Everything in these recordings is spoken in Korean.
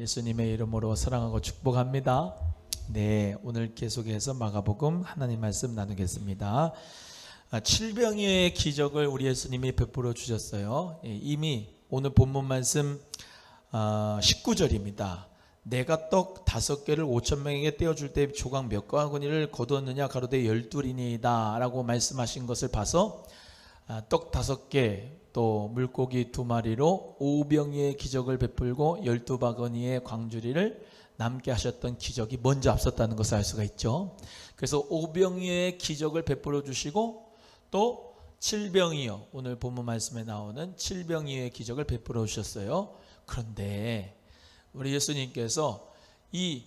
예수님의 이름으로 사랑하고 축복합니다. 네, 오늘 계속해서 마가복음 하나님 말씀 나누겠습니다. 칠병의 기적을 우리 예수님이 베풀어 주셨어요. 이미 오늘 본문 말씀 19절입니다. 내가 떡 5개를 5,000명에게 떼어줄 때 조각 몇 바구니를 거두었느냐 가로되 12이니이다 라고 말씀하신 것을 봐서 떡 5개 또 물고기 2마리로 5병의 기적을 베풀고 12바구니의 광주리를 남게 하셨던 기적이 먼저 앞섰다는 것을 알 수가 있죠. 그래서 5병의 기적을 베풀어 주시고 또 7병이요, 오늘 본문 말씀에 나오는 7병의 기적을 베풀어 주셨어요. 그런데 우리 예수님께서 이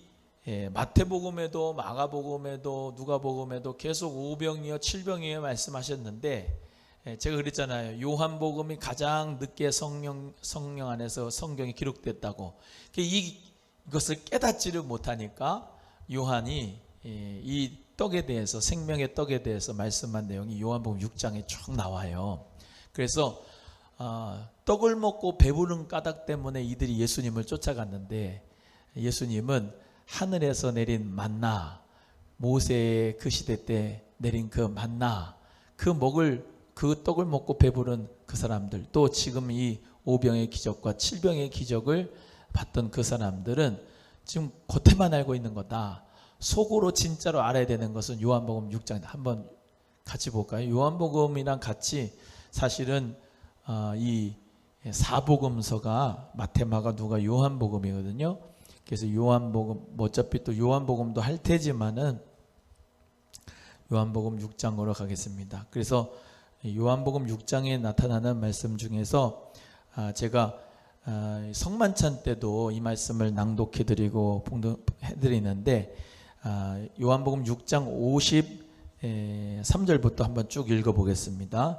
마태복음에도 마가복음에도 누가복음에도 계속 5병이요 7병이요 말씀하셨는데, 제가 그랬잖아요. 요한복음이 가장 늦게 성령 안에서 성경이 기록됐다고. 이것을 깨닫지를 못하니까 요한이 이 떡에 대해서, 생명의 떡에 대해서 말씀한 내용이 요한복음 6장에 쭉 나와요. 그래서 떡을 먹고 배부른 까닭 때문에 이들이 예수님을 쫓아갔는데, 예수님은 하늘에서 내린 만나, 모세의 그 시대 때 내린 그 만나, 그 떡을 먹고 배부른 그 사람들, 또 지금 이 5병의 기적과 7병의 기적을 봤던 그 사람들은 지금 겉에만 알고 있는 거다. 속으로 진짜로 알아야 되는 것은 요한복음 6장 한번 같이 볼까요? 요한복음이랑 같이 사실은 이 사복음서가 마태, 마가, 누가, 요한복음이거든요. 그래서 요한복음, 어차피 또 요한복음도 할 테지만은 요한복음 6장으로 가겠습니다. 그래서 요한복음 6장에 나타나는 말씀 중에서 제가 성만찬 때도 이 말씀을 낭독해드리고 봉독해드리는데, 요한복음 6장 53절부터 한번 쭉 읽어보겠습니다.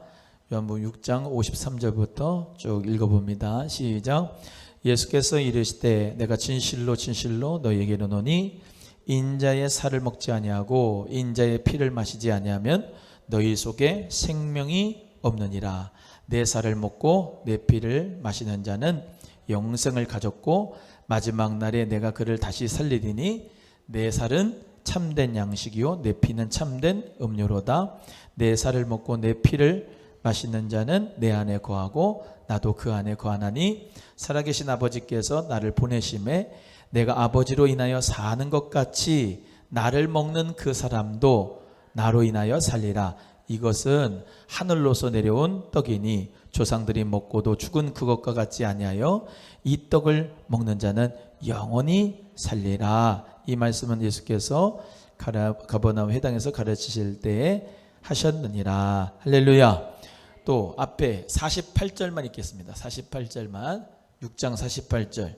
요한복음 6장 53절부터 쭉 읽어봅니다. 시작. 예수께서 이르시되 내가 진실로 진실로 너희에게 이르노니 인자의 살을 먹지 아니하고 인자의 피를 마시지 아니하면 너희 속에 생명이 없느니라. 내 살을 먹고 내 피를 마시는 자는 영생을 가졌고 마지막 날에 내가 그를 다시 살리리니 내 살은 참된 양식이요 내 피는 참된 음료로다. 내 살을 먹고 내 피를 마시는 자는 내 안에 거하고 나도 그 안에 거하나니 살아계신 아버지께서 나를 보내심에 내가 아버지로 인하여 사는 것 같이 나를 먹는 그 사람도 나로 인하여 살리라. 이것은 하늘로서 내려온 떡이니 조상들이 먹고도 죽은 그것과 같지 아니하여 이 떡을 먹는 자는 영원히 살리라. 이 말씀은 예수께서 가버나움 회당에서 가르치실 때에 하셨느니라. 할렐루야. 또 앞에 48절만 읽겠습니다. 48절만, 6장 48절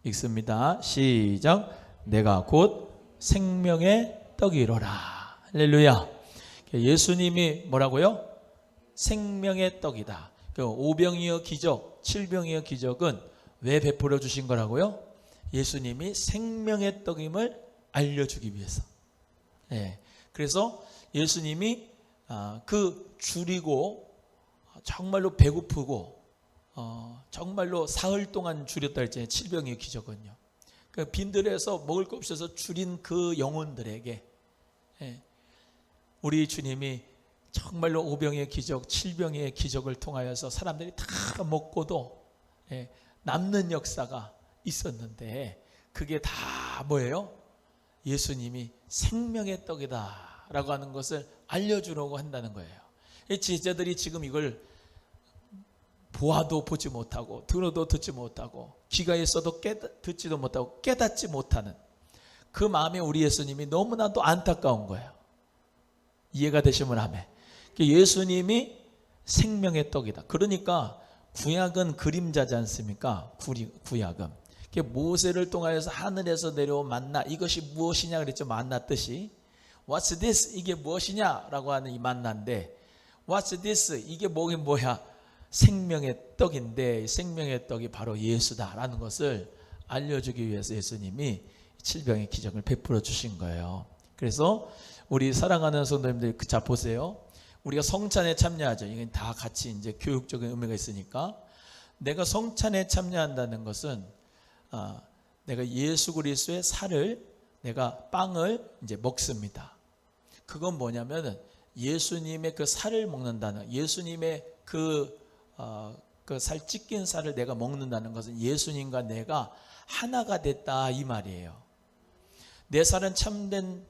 읽습니다. 시작. 내가 곧 생명의 떡이로라. 할렐루야. 예수님이 뭐라고요? 생명의 떡이다. 5병이여 기적, 7병이여 기적은 왜 베풀어 주신 거라고요? 예수님이 생명의 떡임을 알려주기 위해서. 그래서 예수님이 그 줄이고 정말로 배고프고 정말로 사흘 동안 줄였다 했잖아요. 7병이여 기적은요. 빈들에서 먹을 거 없어서 줄인 그 영혼들에게 우리 주님이 정말로 5병의 기적, 7병의 기적을 통하여서 사람들이 다 먹고도 남는 역사가 있었는데, 그게 다 뭐예요? 예수님이 생명의 떡이다 라고 하는 것을 알려주려고 한다는 거예요. 제자들이 지금 이걸 보아도 보지 못하고 들어도 듣지 못하고 귀가 있어도 듣지도 못하고 깨닫지 못하는 그 마음에 우리 예수님이 너무나도 안타까운 거예요. 이해가 되시면 아멘. 예수님이 생명의 떡이다. 그러니까 구약은 그림자지 않습니까? 구약은 모세를 통하여서 하늘에서 내려온 만나, 이것이 무엇이냐 그랬죠. 만나 뜻이 What's this? 이게 무엇이냐 라고 하는 이 만나인데, What's this? 이게 뭐긴 뭐야? 생명의 떡인데, 생명의 떡이 바로 예수다라는 것을 알려주기 위해서 예수님이 7병의 기적을 베풀어 주신 거예요. 그래서 우리 사랑하는 성도님들, 자 보세요. 우리가 성찬에 참여하죠. 이건 다 같이 이제 교육적인 의미가 있으니까. 내가 성찬에 참여한다는 것은 내가 예수 그리스도의 살을, 내가 빵을 이제 먹습니다. 그건 뭐냐면은 예수님의 그 살을 먹는다는, 예수님의 그 살 찢긴 살을 내가 먹는다는 것은 예수님과 내가 하나가 됐다 이 말이에요. 내 살은 참된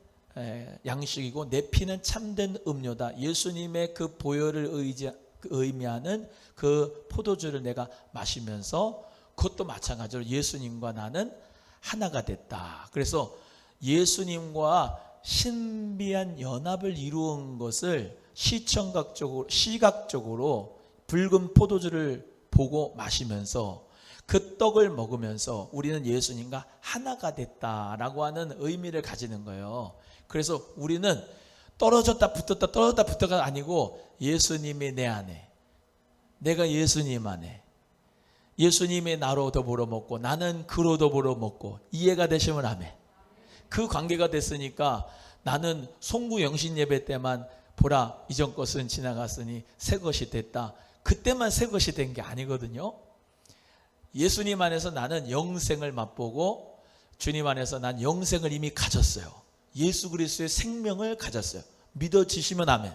양식이고 내 피는 참된 음료다. 예수님의 그 보혈을 의미하는 그 포도주를 내가 마시면서 그것도 마찬가지로 예수님과 나는 하나가 됐다. 그래서 예수님과 신비한 연합을 이루은 것을 시각적으로 붉은 포도주를 보고 마시면서 그 떡을 먹으면서 우리는 예수님과 하나가 됐다라고 하는 의미를 가지는 거예요. 그래서 우리는 떨어졌다 붙었다가 아니고 예수님이 내 안에, 내가 예수님 안에, 예수님이 나로 더불어 먹고 나는 그로 더불어 먹고, 이해가 되시면 아멘. 그 관계가 됐으니까 나는 송구 영신 예배 때만 보라 이전 것은 지나갔으니 새 것이 됐다, 그때만 새 것이 된 게 아니거든요. 예수님 안에서 나는 영생을 맛보고 주님 안에서 난 영생을 이미 가졌어요. 예수 그리스도의 생명을 가졌어요. 믿어지시면 아멘.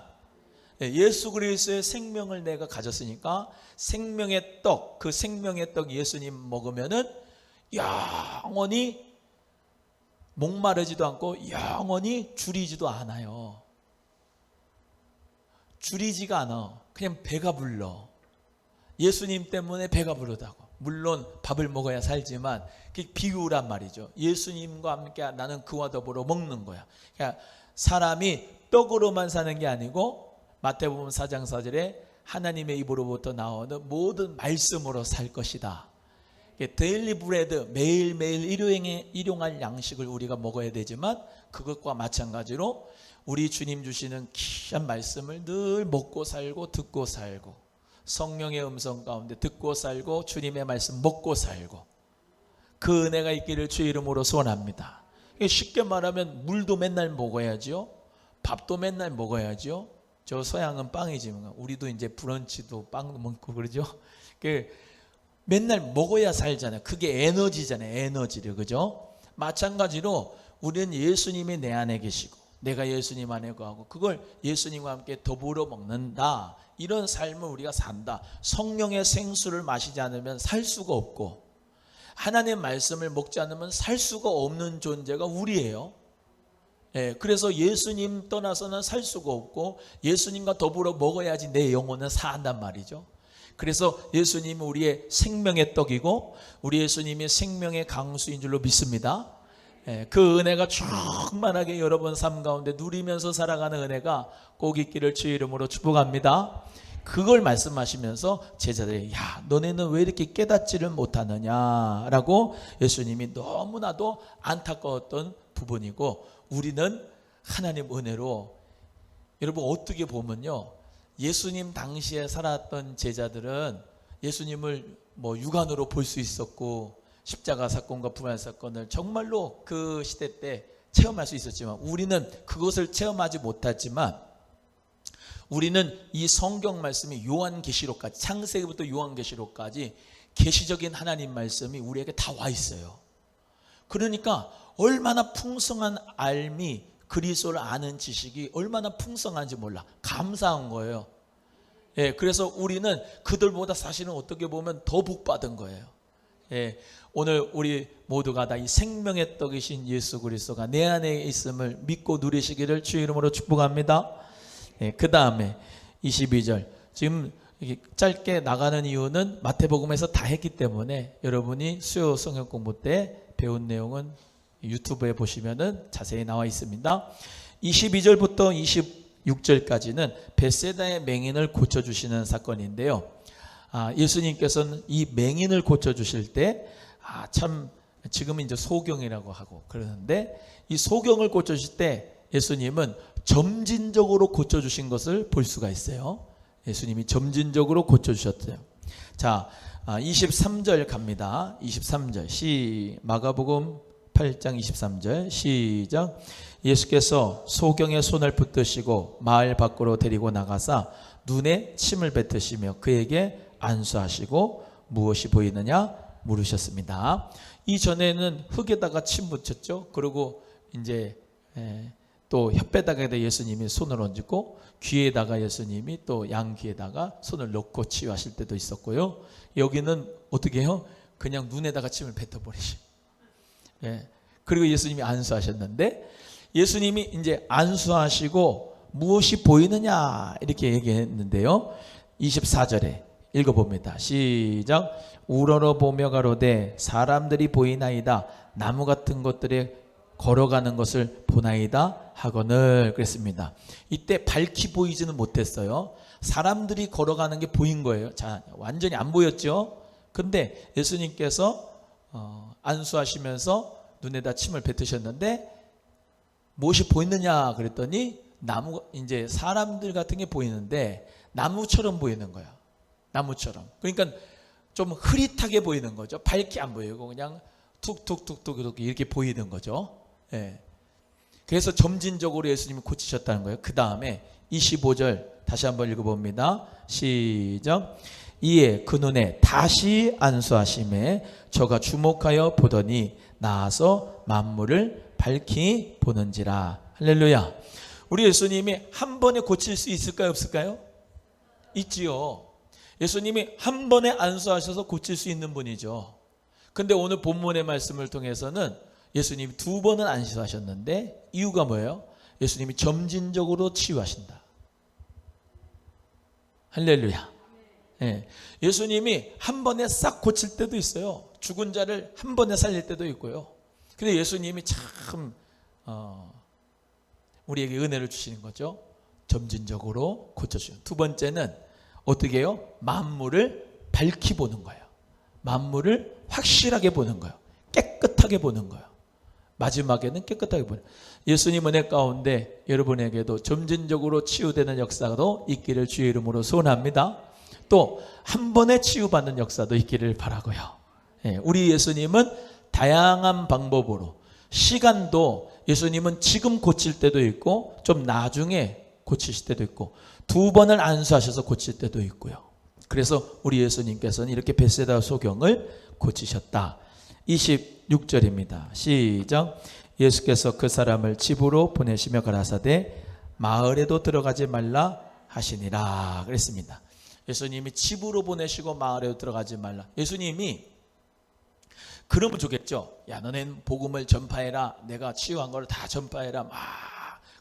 예수 그리스도의 생명을 내가 가졌으니까 생명의 떡, 그 생명의 떡 예수님 먹으면은 영원히 목마르지도 않고 영원히 줄이지도 않아요. 줄이지가 않아. 그냥 배가 불러. 예수님 때문에 배가 부르다고. 물론 밥을 먹어야 살지만 그게 비유란 말이죠. 예수님과 함께 나는 그와 더불어 먹는 거야. 그러니까 사람이 떡으로만 사는 게 아니고 마태복음 4장 4절에 하나님의 입으로부터 나오는 모든 말씀으로 살 것이다. 데일리 브레드, 매일매일 일용할 양식을 우리가 먹어야 되지만 그것과 마찬가지로 우리 주님 주시는 귀한 말씀을 늘 먹고 살고 듣고 살고, 성령의 음성 가운데 듣고 살고 주님의 말씀 먹고 살고, 그 은혜가 있기를 주의 이름으로 소원합니다. 쉽게 말하면 물도 맨날 먹어야죠. 밥도 맨날 먹어야죠. 저 서양은 빵이지만 우리도 이제 브런치도 빵 먹고 그러죠. 맨날 먹어야 살잖아요. 그게 에너지잖아요. 에너지를. 그죠? 마찬가지로 우리는 예수님이 내 안에 계시고 내가 예수님 안에 거하고 그걸 예수님과 함께 더불어 먹는다. 이런 삶을 우리가 산다. 성령의 생수를 마시지 않으면 살 수가 없고 하나님의 말씀을 먹지 않으면 살 수가 없는 존재가 우리예요. 그래서 예수님 떠나서는 살 수가 없고 예수님과 더불어 먹어야지 내 영혼은 산단 말이죠. 그래서 예수님은 우리의 생명의 떡이고 우리 예수님이 생명의 강수인 줄로 믿습니다. 그 은혜가 충만하게 여러분 삶 가운데 누리면서 살아가는 은혜가 꼭 있기를 주의 이름으로 축복합니다. 그걸 말씀하시면서 제자들이 야 너네는 왜 이렇게 깨닫지를 못하느냐라고 예수님이 너무나도 안타까웠던 부분이고, 우리는 하나님 은혜로 여러분 어떻게 보면요, 예수님 당시에 살았던 제자들은 예수님을 육안으로 볼 수 있었고 십자가 사건과 부활 사건을 정말로 그 시대 때 체험할 수 있었지만 우리는 그것을 체험하지 못했지만 우리는 이 성경 말씀이 요한계시록까지, 창세기부터 요한계시록까지 계시적인 하나님 말씀이 우리에게 다 와 있어요. 그러니까 얼마나 풍성한 알미, 그리스도를 아는 지식이 얼마나 풍성한지 몰라. 감사한 거예요. 그래서 우리는 그들보다 사실은 어떻게 보면 더 복받은 거예요. 오늘 우리 모두가 다 이 생명의 떡이신 예수 그리스도가 내 안에 있음을 믿고 누리시기를 주의 이름으로 축복합니다. 그 다음에 22절, 지금 짧게 나가는 이유는 마태복음에서 다 했기 때문에 여러분이 수요 성경 공부 때 배운 내용은 유튜브에 보시면은 자세히 나와 있습니다. 22절부터 26절까지는 벳세다의 맹인을 고쳐주시는 사건인데요. 예수님께서는 이 맹인을 고쳐주실 때 참 지금 이제 소경이라고 하고 그러는데 이 소경을 고쳐주실 때 예수님은 점진적으로 고쳐주신 것을 볼 수가 있어요. 예수님이 점진적으로 고쳐주셨어요. 자, 23절 갑니다. 23절 마가복음 8장 23절 시작. 예수께서 소경의 손을 붙드시고 마을 밖으로 데리고 나가사 눈에 침을 뱉으시며 그에게 안수하시고 무엇이 보이느냐 물으셨습니다. 이전에는 흙에다가 침 묻혔죠. 그리고 이제 또 혓바닥에다 예수님이 손을 얹고 귀에다가 예수님이 또 양귀에다가 손을 넣고 치유하실 때도 있었고요. 여기는 어떻게 해요? 그냥 눈에다가 침을 뱉어버리시. 그리고 예수님이 안수하셨는데, 예수님이 이제 안수하시고 무엇이 보이느냐 이렇게 얘기했는데요. 24절에 읽어봅니다. 시작. 우러러보며 가로되 사람들이 보이나이다. 나무 같은 것들에 걸어가는 것을 보나이다 하거늘 그랬습니다. 이때 밝히 보이지는 못했어요. 사람들이 걸어가는 게 보인 거예요. 자, 완전히 안 보였죠. 근데 예수님께서 안수하시면서 눈에다 침을 뱉으셨는데 무엇이 보이느냐 그랬더니 나무, 이제 사람들 같은 게 보이는데 나무처럼 보이는 거야. 나무처럼. 그러니까 좀 흐릿하게 보이는 거죠. 밝게 안 보이고 그냥 툭툭툭툭 이렇게 보이는 거죠. 그래서 점진적으로 예수님이 고치셨다는 거예요. 그 다음에 25절 다시 한번 읽어봅니다. 시작. 이에 그 눈에 다시 안수하심에 저가 주목하여 보더니 나아서 만물을 밝히 보는지라. 할렐루야. 우리 예수님이 한 번에 고칠 수 있을까요? 없을까요? 있지요. 예수님이 한 번에 안수하셔서 고칠 수 있는 분이죠. 근데 오늘 본문의 말씀을 통해서는 예수님이 두 번은 안수하셨는데 이유가 뭐예요? 예수님이 점진적으로 치유하신다. 할렐루야. 예수님이 한 번에 싹 고칠 때도 있어요. 죽은 자를 한 번에 살릴 때도 있고요. 근데 예수님이 참 우리에게 은혜를 주시는 거죠. 점진적으로 고쳐주시는. 두 번째는 어떻게 해요? 만물을 밝히 보는 거예요. 만물을 확실하게 보는 거예요. 깨끗하게 보는 거예요. 마지막에는 깨끗하게 보는. 예수님 은혜 가운데 여러분에게도 점진적으로 치유되는 역사도 있기를 주의 이름으로 소원합니다. 또 한 번에 치유받는 역사도 있기를 바라고요. 우리 예수님은 다양한 방법으로, 시간도 예수님은 지금 고칠 때도 있고 좀 나중에 고치실 때도 있고 두 번을 안수하셔서 고칠 때도 있고요. 그래서 우리 예수님께서는 이렇게 벳세다 소경을 고치셨다. 26절입니다. 시작. 예수께서 그 사람을 집으로 보내시며 가라사대 마을에도 들어가지 말라 하시니라 그랬습니다. 예수님이 집으로 보내시고 마을에도 들어가지 말라. 예수님이 그러면 좋겠죠. 야, 너넨 복음을 전파해라. 내가 치유한 걸 다 전파해라. 막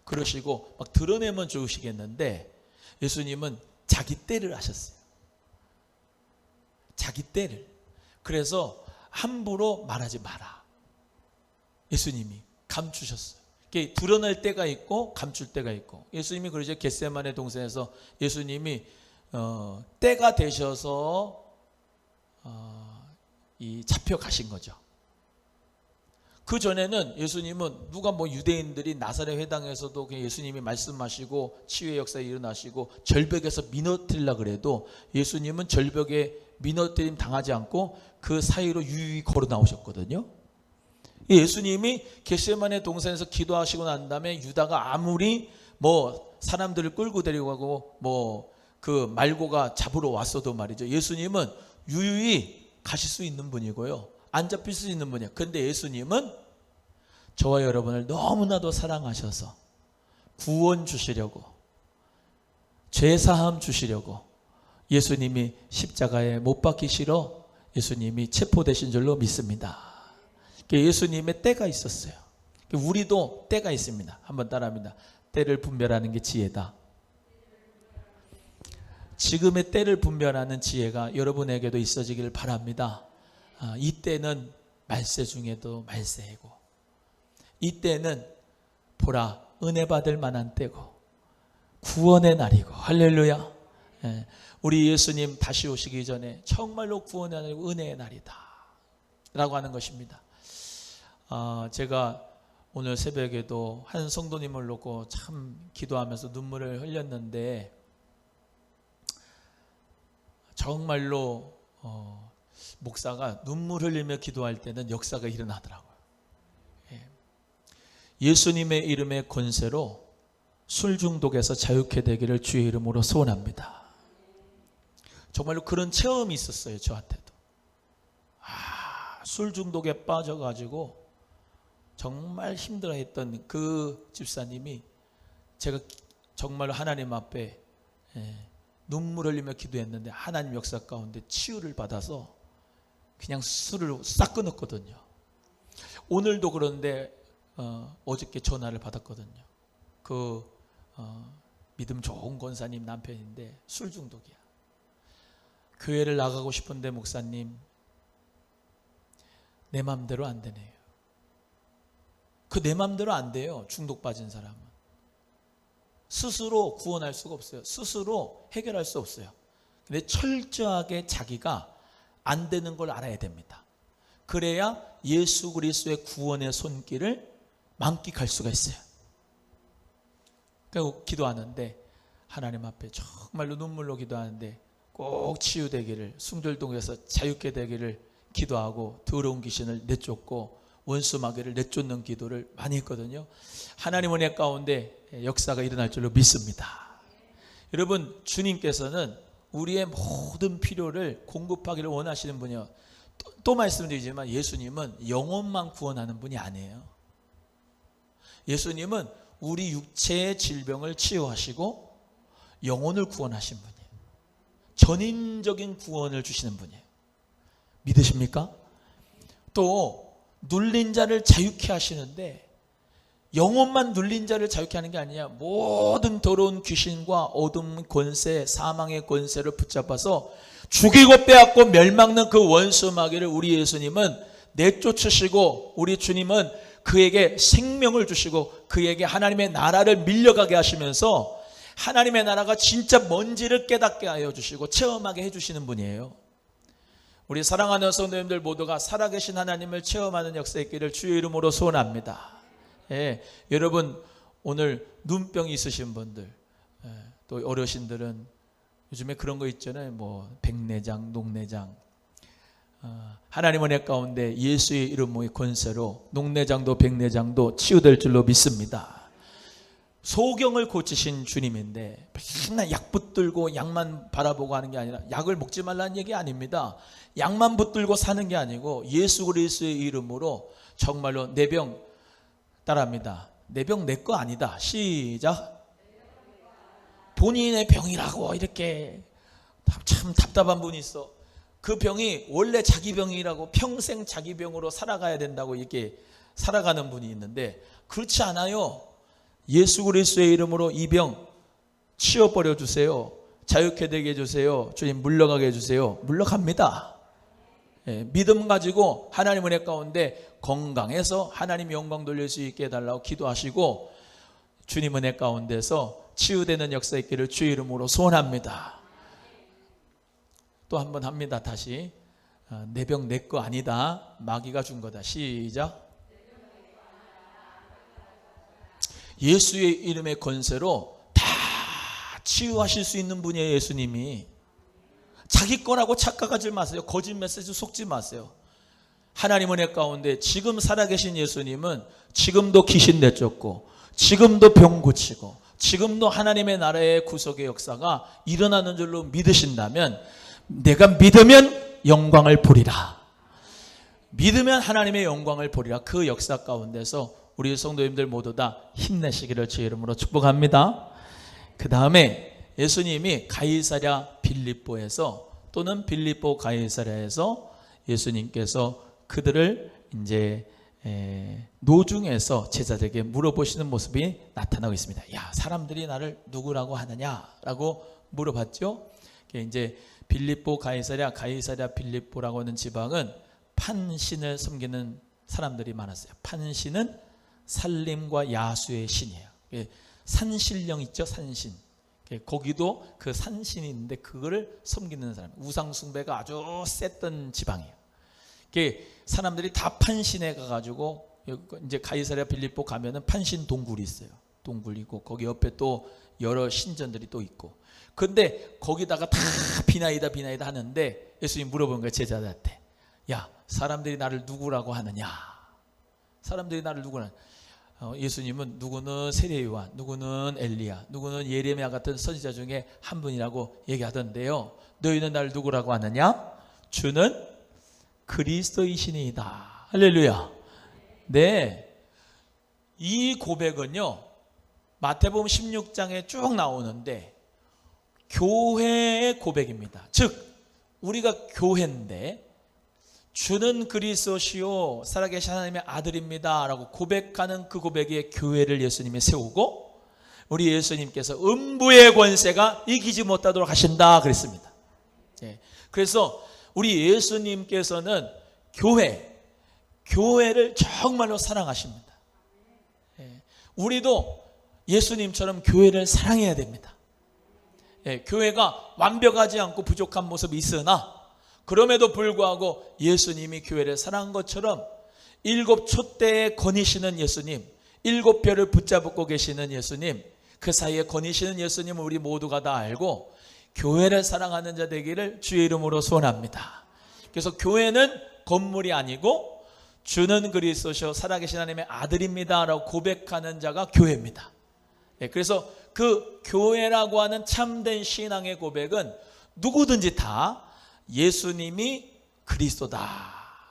그러시고 막 드러내면 좋으시겠는데 예수님은 자기 때를 하셨어요. 자기 때를. 그래서 함부로 말하지 마라. 예수님이 감추셨어요. 드러낼 때가 있고 감출 때가 있고. 예수님이 그러죠. 겟세마네 동산에서 예수님이 때가 되셔서 잡혀가신 거죠. 그 전에는 예수님은 누가 유대인들이 나사렛 회당에서도 그냥 예수님이 말씀하시고 치유의 역사에 일어나시고 절벽에서 미너뜨리려 그래도 예수님은 절벽에 미너뜨림 당하지 않고 그 사이로 유유히 걸어 나오셨거든요. 예수님이 겟세마네 동산에서 기도하시고 난 다음에 유다가 아무리 사람들을 끌고 데려가고 그 말고가 잡으러 왔어도 말이죠. 예수님은 유유히 가실 수 있는 분이고요. 안 잡힐 수 있는 분이에요. 그런데 예수님은 저와 여러분을 너무나도 사랑하셔서 구원 주시려고, 죄사함 주시려고 예수님이 십자가에 못 박히시러 예수님이 체포되신 줄로 믿습니다. 예수님의 때가 있었어요. 우리도 때가 있습니다. 한번 따라합니다. 때를 분별하는 게 지혜다. 지금의 때를 분별하는 지혜가 여러분에게도 있어지길 바랍니다. 이 때는 말세 중에도 말세이고, 이 때는 보라 은혜 받을 만한 때고 구원의 날이고. 할렐루야. 우리 예수님 다시 오시기 전에 정말로 구원의 날이고 은혜의 날이다 라고 하는 것입니다. 제가 오늘 새벽에도 한 성도님을 놓고 참 기도하면서 눈물을 흘렸는데 정말로 목사가 눈물 흘리며 기도할 때는 역사가 일어나더라고요. 예수님의 이름의 권세로 술 중독에서 자유케 되기를 주의 이름으로 소원합니다. 정말로 그런 체험이 있었어요. 저한테도. 술 중독에 빠져가지고 정말 힘들어했던 그 집사님이 제가 정말 하나님 앞에 눈물 흘리며 기도했는데 하나님 역사 가운데 치유를 받아서 그냥 술을 싹 끊었거든요. 오늘도 그런데 어저께 전화를 받았거든요. 믿음 좋은 권사님 남편인데 술 중독이야. 교회를 나가고 싶은데 목사님 내 맘대로 안 되네요. 내 맘대로 안 돼요. 중독 빠진 사람은 스스로 구원할 수가 없어요. 스스로 해결할 수 없어요. 근데 철저하게 자기가 안 되는 걸 알아야 됩니다. 그래야 예수 그리스도의 구원의 손길을 만끽할 수가 있어요. 그리고 기도하는데 하나님 앞에 정말로 눈물로 기도하는데 꼭 치유되기를, 순결동에서 자유케 되기를 기도하고 더러운 귀신을 내쫓고 원수 마귀를 내쫓는 기도를 많이 했거든요. 하나님 은혜 가운데 역사가 일어날 줄로 믿습니다. 여러분, 주님께서는 우리의 모든 필요를 공급하기를 원하시는 분이요. 또 말씀드리지만 예수님은 영혼만 구원하는 분이 아니에요. 예수님은 우리 육체의 질병을 치유하시고 영혼을 구원하신 분이에요. 전인적인 구원을 주시는 분이에요. 믿으십니까? 또 눌린 자를 자유케 하시는데 영혼만 눌린 자를 자유케 하는 게 아니야. 모든 더러운 귀신과 어둠 권세, 사망의 권세를 붙잡아서 죽이고 빼앗고 멸망는 그 원수 마귀를 우리 예수님은 내쫓으시고, 우리 주님은 그에게 생명을 주시고 그에게 하나님의 나라를 밀려가게 하시면서 하나님의 나라가 진짜 뭔지를 깨닫게 하여 주시고 체험하게 해주시는 분이에요. 우리 사랑하는 성도님들 모두가 살아계신 하나님을 체험하는 역사의 길을 주의 이름으로 소원합니다. 여러분, 오늘 눈병이 있으신 분들, 또 어르신들은 요즘에 그런 거 있잖아요. 뭐 백내장, 녹내장. 하나님 은혜 가운데 예수의 이름의 권세로 녹내장도 백내장도 치유될 줄로 믿습니다. 소경을 고치신 주님인데 맨날 약 붙들고 약만 바라보고 하는 게 아니라, 약을 먹지 말라는 얘기 아닙니다. 약만 붙들고 사는 게 아니고 예수 그리스도의 이름으로 정말로 내 병 따라합니다. 내 병 내 거 아니다. 시작. 본인의 병이라고 이렇게 참 답답한 분이 있어. 그 병이 원래 자기 병이라고 평생 자기 병으로 살아가야 된다고 이렇게 살아가는 분이 있는데, 그렇지 않아요. 예수 그리스도의 이름으로 이 병 치워버려 주세요. 자유케 되게 해주세요. 주님 물러가게 해주세요. 물러갑니다. 믿음 가지고 하나님 은혜 가운데 건강해서 하나님 영광 돌릴 수 있게 해달라고 기도하시고, 주님 은혜 가운데서 치유되는 역사 있기를 주의 이름으로 소원합니다. 또 한 번 합니다. 다시. 내 병 내 거 아니다. 마귀가 준 거다. 시작. 예수의 이름의 권세로 다 치유하실 수 있는 분이에요. 예수님이. 자기 거라고 착각하지 마세요. 거짓 메시지 속지 마세요. 하나님 은혜 가운데 지금 살아계신 예수님은 지금도 귀신 내쫓고, 지금도 병 고치고, 지금도 하나님의 나라의 구속의 역사가 일어나는 줄로 믿으신다면, 내가 믿으면 영광을 보리라. 믿으면 하나님의 영광을 보리라. 그 역사 가운데서 우리 성도님들 모두 다 힘내시기를 주의 이름으로 축복합니다. 그 다음에 예수님이 가이사랴 빌립보에서, 또는 빌립보 가이사랴에서 예수님께서 그들을 이제 노중에서 제자들에게 물어보시는 모습이 나타나고 있습니다. 야, 사람들이 나를 누구라고 하느냐라고 물어봤죠. 이제 빌립보 가이사랴 빌립보라고 하는 지방은 판신을 섬기는 사람들이 많았어요. 판신은 살림과 야수의 신이에요. 산신령 있죠, 산신. 거기도 그 산신이 있는데 그거를 섬기는 사람, 우상숭배가 아주 셌던 지방이에요. 사람들이 다 판신에 가가지고, 이제 가이사랴 빌립보 가면은 판신 동굴이 있어요. 동굴이고 거기 옆에 또 여러 신전들이 또 있고. 근데 거기다가 다 비나이다 하는데 예수님 물어본 거예요, 제자들한테. 야, 사람들이 나를 누구라고 하느냐? 사람들이 나를 누구라? 예수님은 누구는 세례요한, 누구는 엘리야, 누구는 예레미야 같은 선지자 중에 한 분이라고 얘기하던데요. 너희는 나를 누구라고 하느냐? 주는 그리스도이시니이다. 할렐루야. 네, 이 고백은요 마태복음 16장에 쭉 나오는데 교회의 고백입니다. 즉 우리가 교회인데 주는 그리스도시요 살아계신 하나님의 아들입니다 라고 고백하는 그 고백에 교회를 예수님이 세우고 우리 예수님께서 음부의 권세가 이기지 못하도록 하신다 그랬습니다. 그래서 우리 예수님께서는 교회를 정말로 사랑하십니다. 우리도 예수님처럼 교회를 사랑해야 됩니다. 교회가 완벽하지 않고 부족한 모습이 있으나 그럼에도 불구하고 예수님이 교회를 사랑한 것처럼 7 촛대에 거니시는 예수님, 7별을 붙잡고 계시는 예수님, 그 사이에 거니시는 예수님을 우리 모두가 다 알고 교회를 사랑하는 자 되기를 주의 이름으로 소원합니다. 그래서 교회는 건물이 아니고 주는 그리스도시요 살아계신 하나님의 아들입니다 라고 고백하는 자가 교회입니다. 그래서 그 교회라고 하는 참된 신앙의 고백은 누구든지 다 예수님이 그리스도다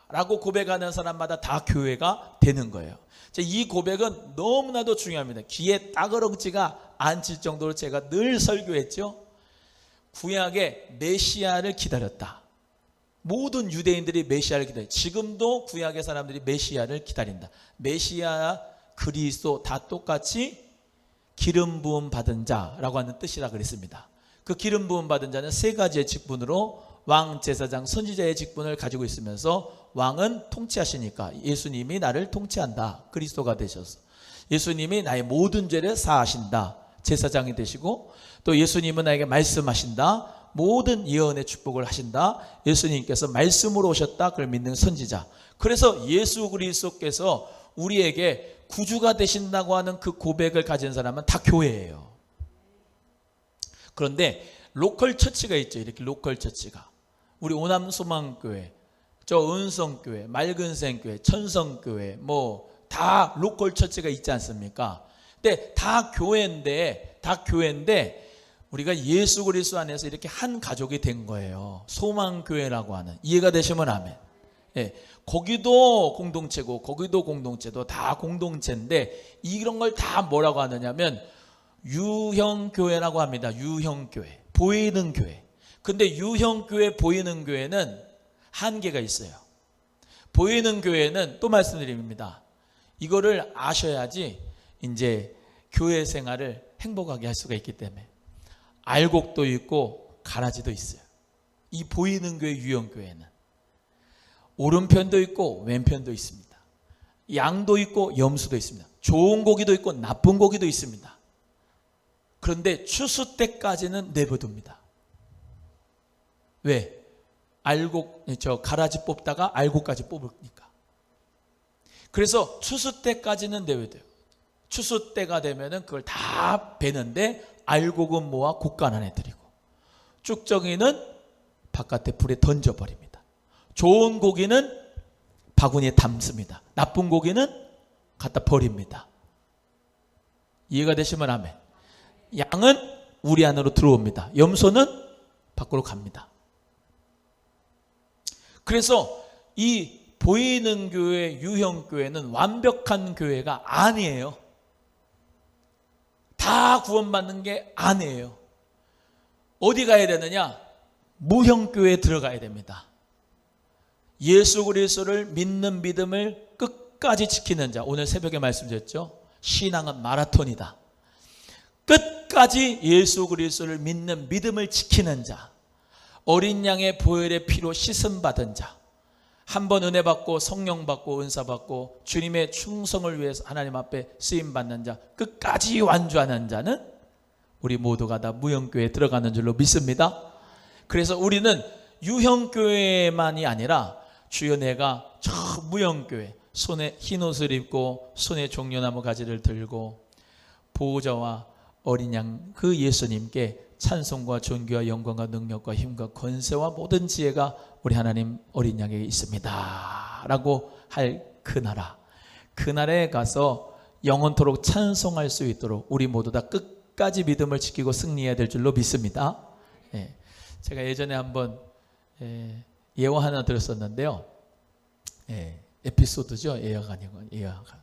라고 고백하는 사람마다 다 교회가 되는 거예요. 이 고백은 너무나도 중요합니다. 귀에 따그렁지가 앉힐 정도로 제가 늘 설교했죠. 구약의 메시아를 기다렸다. 모든 유대인들이 메시아를 기다려. 지금도 구약의 사람들이 메시아를 기다린다. 메시아, 그리스도 다 똑같이 기름 부음 받은 자라고 하는 뜻이라 그랬습니다. 그 기름 부음 받은 자는 세 가지의 직분으로 왕, 제사장, 선지자의 직분을 가지고 있으면서 왕은 통치하시니까 예수님이 나를 통치한다. 그리스도가 되셔서 예수님이 나의 모든 죄를 사하신다. 제사장이 되시고 또 예수님은 나에게 말씀하신다. 모든 예언의 축복을 하신다. 예수님께서 말씀으로 오셨다. 그걸 믿는 선지자. 그래서 예수 그리스도께서 우리에게 구주가 되신다고 하는 그 고백을 가진 사람은 다 교회예요. 그런데 로컬 처치가 있죠. 이렇게 로컬 처치가. 우리 오남소망교회, 저 은성교회, 맑은생교회, 천성교회 뭐 다 로컬 처치가 있지 않습니까? 근데 다 교회인데 우리가 예수 그리스도 안에서 이렇게 한 가족이 된 거예요. 소망교회라고 하는. 이해가 되시면 아멘. 거기도 공동체고 거기도 공동체도 다 공동체인데 이런 걸 다 뭐라고 하느냐면 유형교회라고 합니다. 유형교회, 보이는 교회. 근데 유형교회, 보이는 교회는 한계가 있어요. 보이는 교회는 또 말씀드립니다. 이거를 아셔야지 이제 교회 생활을 행복하게 할 수가 있기 때문에 알곡도 있고 가라지도 있어요. 이 보이는 교회, 유형교회는 오른편도 있고 왼편도 있습니다. 양도 있고 염소도 있습니다. 좋은 고기도 있고 나쁜 고기도 있습니다. 그런데 추수 때까지는 내버립니다. 왜? 알곡, 가라지 뽑다가 알곡까지 뽑으니까. 그래서 추수 때까지는 내버려둬요. 추수 때가 되면은 그걸 다 베는데 알곡은 모아 곡간 안에 들이고 쭉정이는 바깥에 불에 던져버립니다. 좋은 고기는 바구니에 담습니다. 나쁜 고기는 갖다 버립니다. 이해가 되시면 아멘. 양은 우리 안으로 들어옵니다. 염소는 밖으로 갑니다. 그래서 이 보이는 교회, 유형교회는 완벽한 교회가 아니에요. 다 구원받는 게 아니에요. 어디 가야 되느냐? 무형교회에 들어가야 됩니다. 예수 그리스도를 믿는 믿음을 끝까지 지키는 자. 오늘 새벽에 말씀드렸죠. 신앙은 마라톤이다. 끝까지 예수 그리스도를 믿는 믿음을 지키는 자. 어린 양의 보혈의 피로 씻음 받은 자. 한 번 은혜 받고 성령 받고 은사 받고 주님의 충성을 위해서 하나님 앞에 쓰임 받는 자. 끝까지 완주하는 자는 우리 모두가 다 무형교회에 들어가는 줄로 믿습니다. 그래서 우리는 유형교회만이 아니라 주여 내가 저 무형교회 손에 흰옷을 입고 손에 종려나무 가지를 들고 보호자와 어린 양 그 예수님께 찬송과 존귀와 영광과 능력과 힘과 권세와 모든 지혜가 우리 하나님 어린 양에게 있습니다 라고 할 그 나라, 그 나라에 가서 영원토록 찬송할 수 있도록 우리 모두 다 끝까지 믿음을 지키고 승리해야 될 줄로 믿습니다. 제가 예전에 한번 예화 하나 들었었는데요. 에피소드죠. 예화가 아니고 예화가.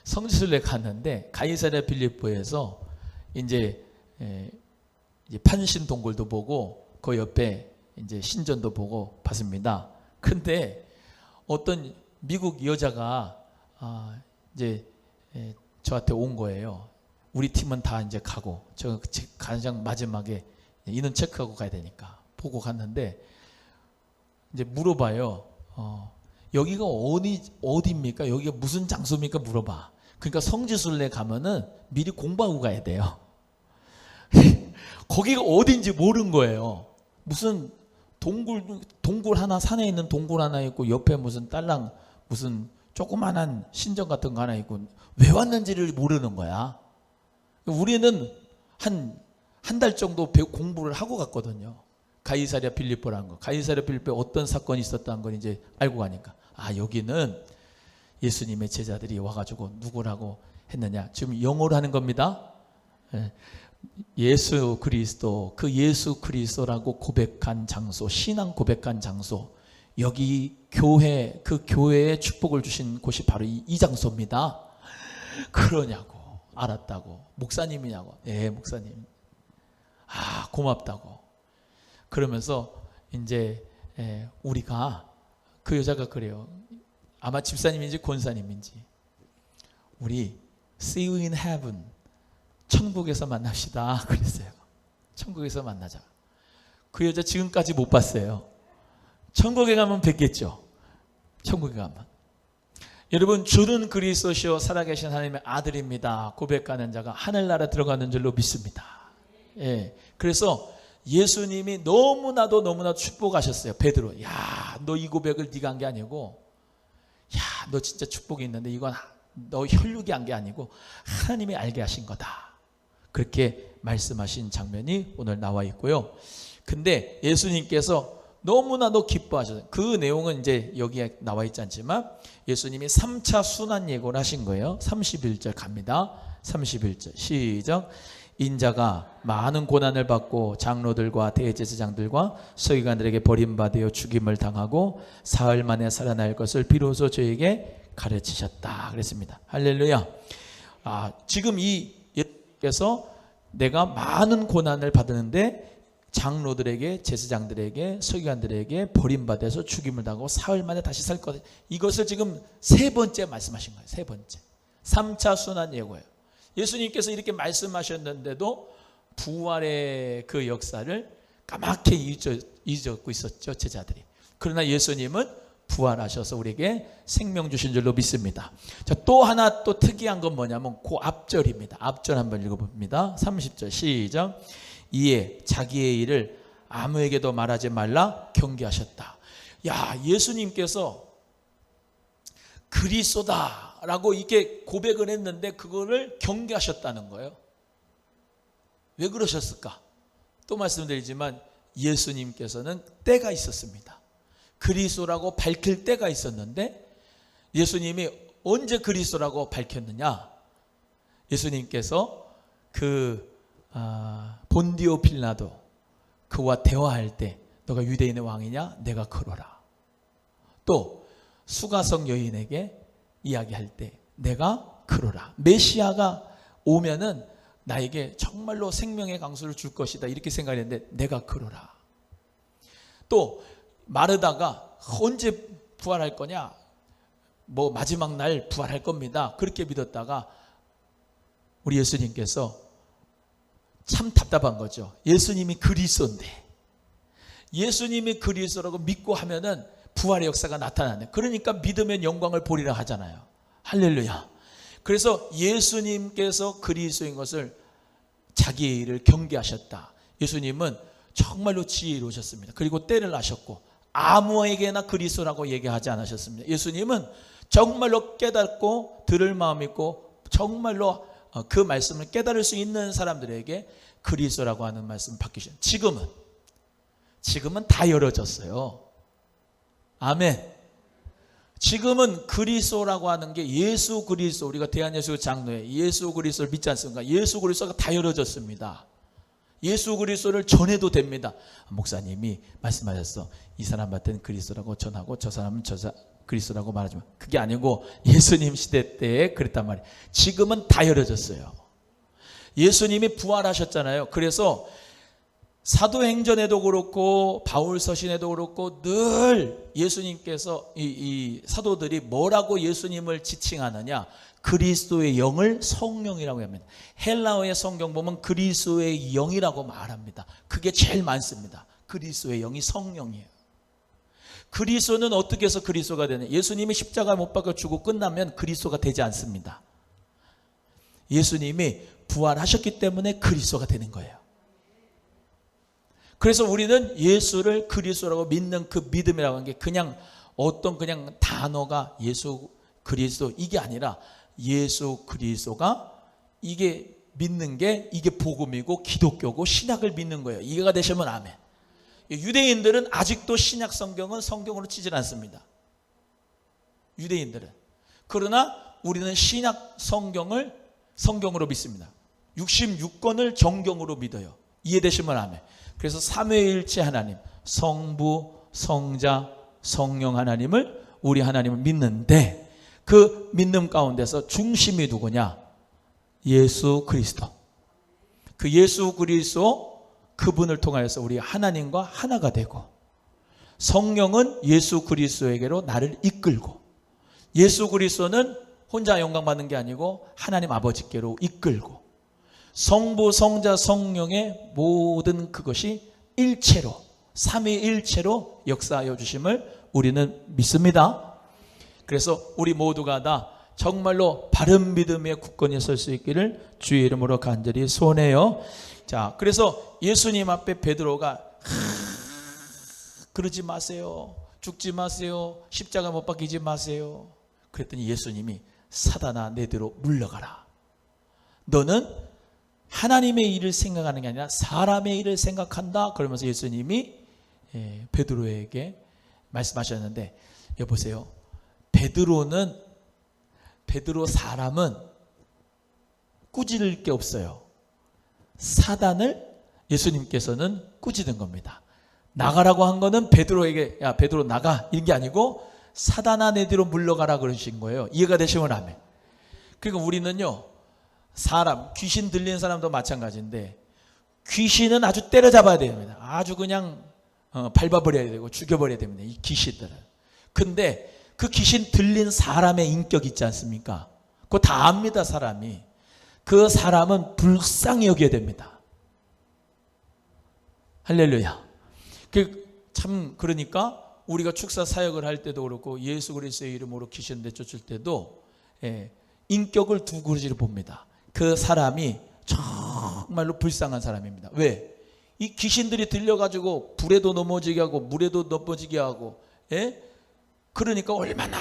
성지순례 갔는데 가이사랴 빌립보에서 이제 판신 동굴도 보고 그 옆에 이제 신전도 보고 봤습니다. 근데 어떤 미국 여자가 이제 저한테 온 거예요. 우리 팀은 다 이제 가고 저 가장 마지막에 인원 체크하고 가야 되니까 보고 갔는데 이제 물어봐요. 여기가 어디입니까? 여기가 무슨 장소입니까? 물어봐. 그러니까 성지순례 가면은 미리 공부하고 가야 돼요. 거기가 어딘지 모르는 거예요. 무슨 동굴 하나, 산에 있는 동굴 하나 있고 옆에 무슨 딸랑 무슨 조그만한 신전 같은 거 하나 있고 왜 왔는지를 모르는 거야. 우리는 한 달 정도 공부를 하고 갔거든요. 가이사랴 빌립보라는 거. 가이사랴 빌립보에 어떤 사건이 있었다는 걸 이제 알고 가니까 여기는 예수님의 제자들이 와가지고 누구라고 했느냐. 지금 영어로 하는 겁니다. 예수 그리스도, 그 예수 그리스도라고 고백한 장소, 신앙 고백한 장소, 여기 교회, 그 교회에 축복을 주신 곳이 바로 이 장소입니다. 그러냐고. 알았다고. 목사님이냐고. 목사님. 고맙다고. 그러면서 이제 우리가, 그 여자가 그래요. 아마 집사님인지 권사님인지, 우리 see you in heaven, 천국에서 만납시다 그랬어요. 천국에서 만나자. 그 여자 지금까지 못 봤어요. 천국에 가면 뵙겠죠. 천국에 가면. 여러분, 주는 그리스도시요 살아계신 하나님의 아들입니다 고백하는 자가 하늘나라 들어가는 줄로 믿습니다. 그래서 예수님이 너무나도 축복하셨어요. 베드로, 야, 너 이 고백을 네가 한 게 아니고, 야, 너 진짜 축복이 있는데 이건 너 혈육이 한 게 아니고 하나님이 알게 하신 거다. 그렇게 말씀하신 장면이 오늘 나와 있고요. 근데 예수님께서 너무나도 기뻐하셨어요. 그 내용은 이제 여기에 나와 있지 않지만 예수님이 3차 순환 예고를 하신 거예요. 31절 갑니다. 31절 시작. 인자가 많은 고난을 받고 장로들과 대제사장들과 서기관들에게 버림받아 죽임을 당하고 사흘 만에 살아날 것을 비로소 저에게 가르치셨다 그랬습니다. 할렐루야. 지금 이 예수께서 내가 많은 고난을 받았는데 장로들에게, 제사장들에게, 서기관들에게 버림받아서 죽임을 당하고 사흘 만에 다시 살 것, 이것을 지금 세 번째 말씀하신 거예요. 세 번째. 3차 순환 예고예요. 예수님께서 이렇게 말씀하셨는데도 부활의 그 역사를 까맣게 잊었고 있었죠, 제자들이. 그러나 예수님은 부활하셔서 우리에게 생명 주신 줄로 믿습니다. 자, 또 하나 또 특이한 건 뭐냐면 그 앞절입니다. 앞절 한번 읽어봅니다. 30절 시작. 이에 자기의 일을 아무에게도 말하지 말라 경계하셨다. 야, 예수님께서 그리스도다라고 이렇게 고백을 했는데 그거를 경계하셨다는 거예요. 왜 그러셨을까? 또 말씀드리지만 예수님께서는 때가 있었습니다. 그리스도라고 밝힐 때가 있었는데 예수님이 언제 그리스도라고 밝혔느냐? 예수님께서 본디오 빌라도 그와 대화할 때 너가 유대인의 왕이냐? 내가 그러라. 또 수가성 여인에게 이야기할 때 내가 그러라. 메시아가 오면은 나에게 정말로 생명의 강수를 줄 것이다 이렇게 생각했는데 내가 그러라. 또 마르다가 언제 부활할 거냐? 뭐 마지막 날 부활할 겁니다. 그렇게 믿었다가 우리 예수님께서 참 답답한 거죠. 예수님이 그리스도인데 예수님이 그리스도라고 믿고 하면은 부활의 역사가 나타나네. 그러니까 믿으면 영광을 보리라 하잖아요. 할렐루야. 그래서 예수님께서 그리스도인 것을 자기의 일을 경계하셨다. 예수님은 정말로 지혜로우셨습니다. 그리고 때를 아셨고 아무에게나 그리스도라고 얘기하지 않으셨습니다. 예수님은 정말로 깨닫고 들을 마음 있고 정말로 그 말씀을 깨달을 수 있는 사람들에게 그리스도라고 하는 말씀을 받기시죠. 지금은 다 열어졌어요. 아멘. 지금은 그리스도라고 하는 게 예수 그리스도, 우리가 대한예수 장로회 예수 그리스도를 믿지 않습니까? 예수 그리스도가 다 열어졌습니다. 예수 그리스도를 전해도 됩니다. 목사님이 말씀하셨어. 이 사람한테는 그리스도라고 전하고 저 사람은 그리스도라고 말하지만 그게 아니고 예수님 시대 때에 그랬단 말이에요. 지금은 다 열어졌어요. 예수님이 부활하셨잖아요. 그래서 사도행전에도 그렇고 바울 서신에도 그렇고 늘 예수님께서 이 사도들이 뭐라고 예수님을 지칭하느냐, 그리스도의 영을 성령이라고 합니다. 헬라어의 성경 보면 그리스도의 영이라고 말합니다. 그게 제일 많습니다. 그리스도의 영이 성령이에요. 그리스도는 어떻게 해서 그리스도가 되냐, 예수님이 십자가에 못 박혀 죽고 끝나면 그리스도가 되지 않습니다. 예수님이 부활하셨기 때문에 그리스도가 되는 거예요. 그래서 우리는 예수를 그리스도라고 믿는 그 믿음이라고 하는 게 그냥 어떤 그냥 단어가 예수 그리스도 이게 아니라 예수 그리스도가 이게 믿는 게 이게 복음이고 기독교고 신약을 믿는 거예요. 이해가 되시면 아멘. 유대인들은 아직도 신약 성경은 성경으로 치질 않습니다. 유대인들은. 그러나 우리는 신약 성경을 성경으로 믿습니다. 66권을 정경으로 믿어요. 이해되시면 아멘. 그래서 삼위일체 하나님, 성부, 성자, 성령 하나님을 우리 하나님을 믿는데 그 믿는 가운데서 중심이 누구냐? 예수 그리스도. 그 예수 그리스도 그분을 통하여서 우리 하나님과 하나가 되고, 성령은 예수 그리스도에게로 나를 이끌고, 예수 그리스도는 혼자 영광 받는 게 아니고 하나님 아버지께로 이끌고, 성부, 성자, 성령의 모든 그것이 일체로 삼위일체로 역사하여 주심을 우리는 믿습니다. 그래서 우리 모두가 다 정말로 바른 믿음의 굳건히 설 수 있기를 주의 이름으로 간절히 소원해요. 자, 그래서 예수님 앞에 베드로가 그러지 마세요. 죽지 마세요. 십자가 못 박히지 마세요. 그랬더니 예수님이 사단아 내 뒤로 물러가라. 너는 하나님의 일을 생각하는 게 아니라 사람의 일을 생각한다. 그러면서 예수님이 베드로에게 말씀하셨는데, 여보세요. 베드로 사람은 꾸짖을 게 없어요. 사단을 예수님께서는 꾸짖은 겁니다. 나가라고 한 거는 베드로에게 야 베드로 나가 이런 게 아니고 사단아 내 뒤로 물러가라 그러신 거예요. 이해가 되시면 아멘. 그러니까 우리는요, 사람 귀신 들리는 사람도 마찬가지인데 귀신은 아주 때려잡아야 됩니다. 아주 그냥 밟아버려야 되고 죽여버려야 됩니다. 이 귀신들은. 근데 그 귀신 들린 사람의 인격 있지 않습니까? 그거 다 압니다. 사람이. 그 사람은 불쌍히 여겨야 됩니다. 할렐루야. 참 그러니까 우리가 축사 사역을 할 때도 그렇고 예수 그리스도의 이름으로 귀신 내쫓을 때도 인격을 두 그릇으로 봅니다. 그 사람이 정말로 불쌍한 사람입니다. 왜? 이 귀신들이 들려가지고 불에도 넘어지게 하고 물에도 넘어지게 하고, 그러니까 얼마나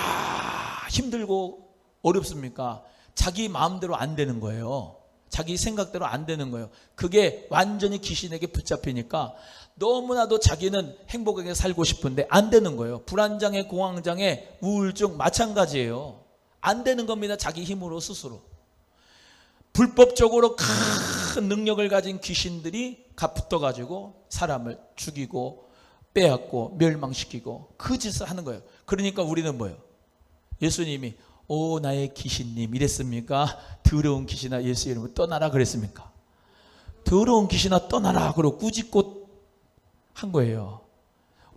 힘들고 어렵습니까? 자기 마음대로 안 되는 거예요. 자기 생각대로 안 되는 거예요. 그게 완전히 귀신에게 붙잡히니까 너무나도 자기는 행복하게 살고 싶은데 안 되는 거예요. 불안장애, 공황장애, 우울증 마찬가지예요. 안 되는 겁니다. 자기 힘으로 스스로. 불법적으로 큰 능력을 가진 귀신들이 붙어가지고 사람을 죽이고 빼앗고 멸망시키고 그 짓을 하는 거예요. 그러니까 우리는 뭐예요? 예수님이 오 나의 귀신님 이랬습니까? 더러운 귀신아 예수 이름으로 떠나라 그랬습니까? 더러운 귀신아 떠나라 그러고 꾸짖고 한 거예요.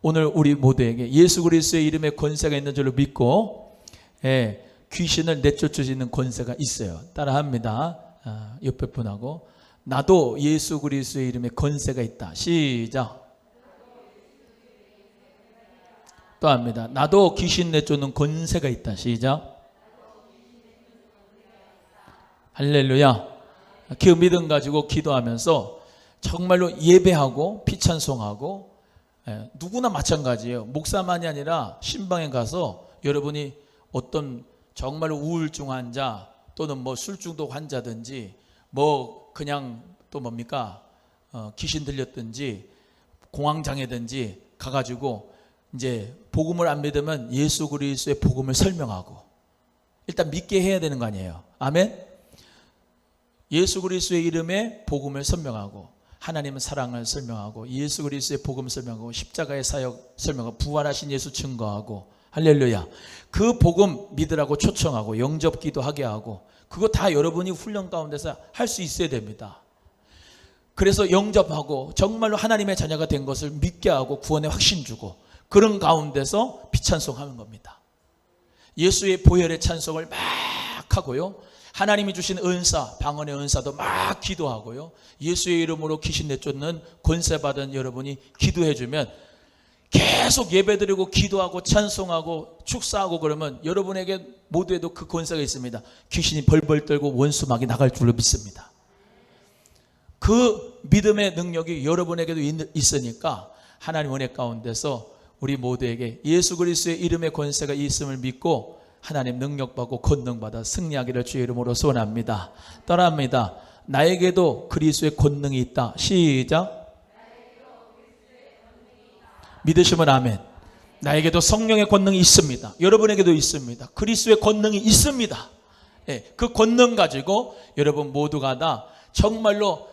오늘 우리 모두에게 예수 그리스도의 이름에 권세가 있는 줄로 믿고 귀신을 내쫓을 수 있는 권세가 있어요. 따라합니다. 옆에 분하고 나도 예수 그리스도의 이름에 권세가 있다. 시작. 또 합니다. 나도 귀신 내쫓는 권세가 있다. 시작. 할렐루야. 그 믿음 가지고 기도하면서 정말로 예배하고 피찬송하고, 누구나 마찬가지예요. 목사만이 아니라 신방에 가서 여러분이 어떤 정말로 우울증 환자 또는 뭐 술중독 환자든지 뭐 그냥 또 뭡니까 귀신 들렸든지 공황장애든지 가가지고 이제 복음을 안 믿으면 예수 그리스도의 복음을 설명하고 일단 믿게 해야 되는 거 아니에요. 아멘. 예수 그리스도의 이름에 복음을 설명하고 하나님은 사랑을 설명하고 예수 그리스도의 복음을 설명하고 십자가의 사역 설명하고 부활하신 예수 증거하고 할렐루야. 그 복음 믿으라고 초청하고 영접기도 하게 하고 그거 다 여러분이 훈련 가운데서 할 수 있어야 됩니다. 그래서 영접하고 정말로 하나님의 자녀가 된 것을 믿게 하고 구원의 확신 주고 그런 가운데서 비찬송하는 겁니다. 예수의 보혈의 찬송을 막 하고요. 하나님이 주신 은사, 방언의 은사도 막 기도하고요. 예수의 이름으로 귀신 내쫓는 권세받은 여러분이 기도해주면 계속 예배드리고 기도하고 찬송하고 축사하고 그러면 여러분에게 모두에도 그 권세가 있습니다. 귀신이 벌벌 떨고 원수막이 나갈 줄로 믿습니다. 그 믿음의 능력이 여러분에게도 있으니까 하나님 은혜 가운데서 우리 모두에게 예수 그리스도의 이름의 권세가 있음을 믿고 하나님 능력받고 권능받아 승리하기를 주의 이름으로 소원합니다. 따라합니다. 나에게도 그리스도의 권능이 있다. 시작. 믿으시면 아멘. 나에게도 성령의 권능이 있습니다. 여러분에게도 있습니다. 그리스도의 권능이 있습니다. 그 권능 가지고 여러분 모두가 다 정말로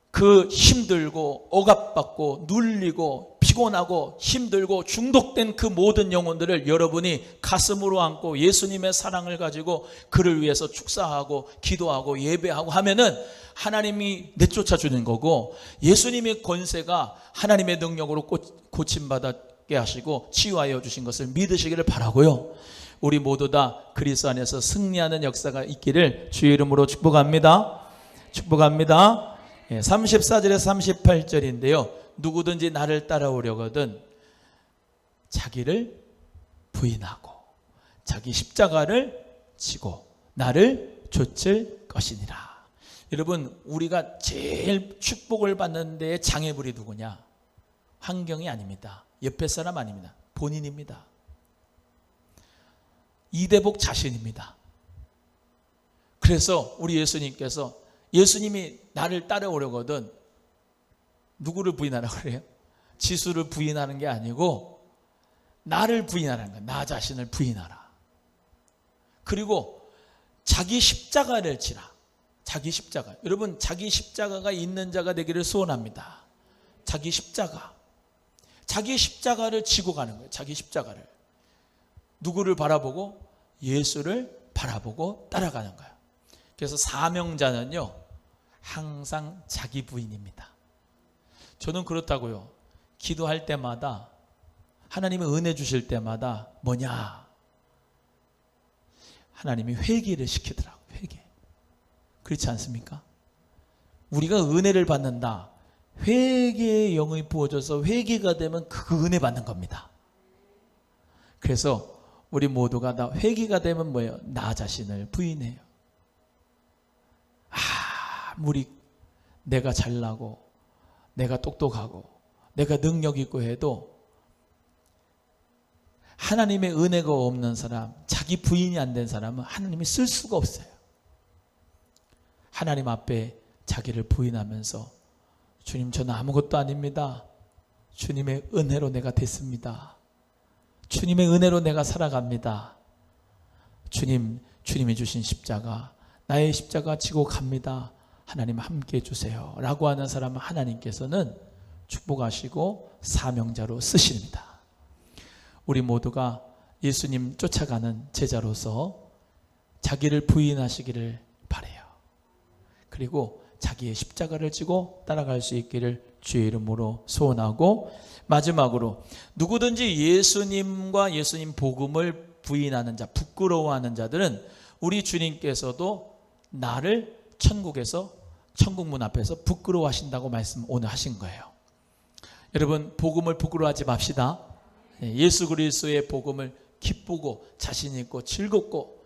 그 힘들고 억압받고 눌리고 피곤하고 힘들고 중독된 그 모든 영혼들을 여러분이 가슴으로 안고 예수님의 사랑을 가지고 그를 위해서 축사하고 기도하고 예배하고 하면은 하나님이 내쫓아 주는 거고 예수님의 권세가 하나님의 능력으로 고침받게 하시고 치유하여 주신 것을 믿으시기를 바라고요. 우리 모두 다 그리스도 안에서 승리하는 역사가 있기를 주의 이름으로 축복합니다. 축복합니다. 34절에서 38절인데요. 누구든지 나를 따라오려거든 자기를 부인하고 자기 십자가를 지고 나를 좇을 것이니라. 여러분 우리가 제일 축복을 받는 데의 장애물이 누구냐? 환경이 아닙니다. 옆에 사람 아닙니다. 본인입니다. 이대복 자신입니다. 그래서 우리 예수님께서 예수님이 나를 따라오려거든 누구를 부인하라고 그래요? 지수를 부인하는 게 아니고 나를 부인하는 거야. 나 자신을 부인하라. 그리고 자기 십자가를 지라. 자기 십자가. 여러분 자기 십자가가 있는 자가 되기를 소원합니다. 자기 십자가. 자기 십자가를 지고 가는 거예요. 자기 십자가를. 누구를 바라보고? 예수를 바라보고 따라가는 거예요. 그래서 사명자는요 항상 자기 부인입니다. 저는 그렇다고요. 기도할 때마다 하나님이 은혜 주실 때마다 뭐냐? 하나님이 회개를 시키더라고요. 회개. 그렇지 않습니까? 우리가 은혜를 받는다. 회개의 영이 부어져서 회개가 되면 그 은혜 받는 겁니다. 그래서 우리 모두가 다 회개가 되면 뭐예요? 나 자신을 부인해요. 아무리 내가 잘나고 내가 똑똑하고 내가 능력 있고 해도 하나님의 은혜가 없는 사람, 자기 부인이 안 된 사람은 하나님이 쓸 수가 없어요. 하나님 앞에 자기를 부인하면서 주님 저는 아무것도 아닙니다. 주님의 은혜로 내가 됐습니다. 주님의 은혜로 내가 살아갑니다. 주님이 주신 십자가 나의 십자가 지고 갑니다. 하나님 함께 해주세요 라고 하는 사람은 하나님께서는 축복하시고 사명자로 쓰십니다. 우리 모두가 예수님 쫓아가는 제자로서 자기를 부인하시기를 바라요. 그리고 자기의 십자가를 지고 따라갈 수 있기를 주의 이름으로 소원하고 마지막으로 누구든지 예수님과 예수님 복음을 부인하는 자, 부끄러워하는 자들은 우리 주님께서도 나를 천국에서 천국문 앞에서 부끄러워하신다고 말씀 오늘 하신 거예요. 여러분 복음을 부끄러워하지 맙시다. 예수 그리스도의 복음을 기쁘고 자신 있고 즐겁고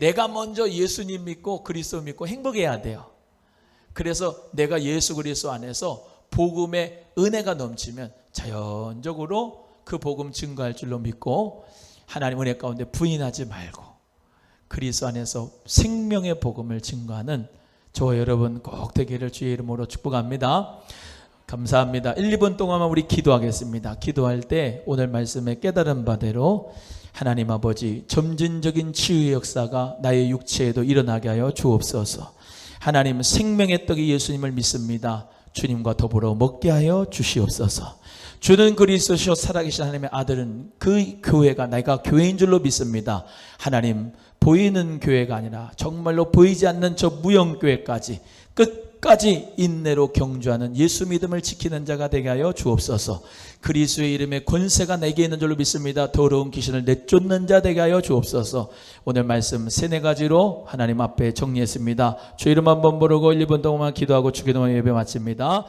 내가 먼저 예수님 믿고 그리스도 믿고 행복해야 돼요. 그래서 내가 예수 그리스도 안에서 복음의 은혜가 넘치면 자연적으로 그 복음 증거할 줄로 믿고 하나님 은혜 가운데 부인하지 말고 그리스도 안에서 생명의 복음을 증거하는 저와 여러분 꼭 되기를 주의 이름으로 축복합니다. 감사합니다. 1, 2분 동안만 우리 기도하겠습니다. 기도할 때 오늘 말씀에 깨달은 바대로 하나님 아버지 점진적인 치유의 역사가 나의 육체에도 일어나게 하여 주옵소서. 하나님 생명의 떡이 예수님을 믿습니다. 주님과 더불어 먹게 하여 주시옵소서. 주는 그리스도시요 살아계신 하나님의 아들은 그 교회가 내가 교회인 줄로 믿습니다. 하나님, 보이는 교회가 아니라 정말로 보이지 않는 저 무형교회까지 끝까지 인내로 경주하는 예수 믿음을 지키는 자가 되게 하여 주옵소서. 그리스도의 이름에 권세가 내게 있는 줄로 믿습니다. 더러운 귀신을 내쫓는 자 되게 하여 주옵소서. 오늘 말씀 3-4가지로 하나님 앞에 정리했습니다. 주 이름 한번 부르고 1, 2분 동안 기도하고 주기도만 예배 마칩니다.